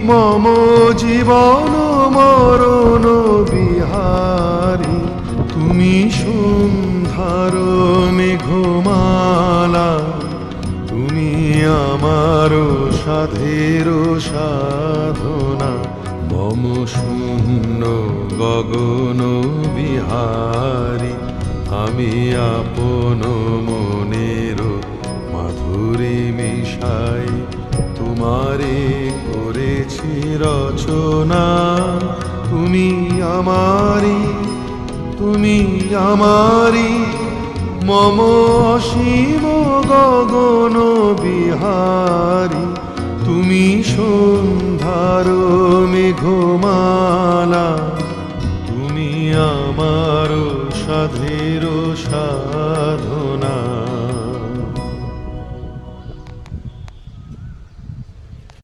মম জীবন মরণ বিহারী, তুমি সন্ধ্যার মেঘমালা, তুমি আমার সাধের সাধনা, মম শূন্য গগন বিহারী, আমি আপন মনের মাধুরী মিশাই তোমারে করেছি রচনা। তুমি আমারি, তুমি আমারি, মম অসীম গগন বিহারী, তুমি সন্ধ্যার মেঘমালা, তুমি আমার সাধের সাধনা।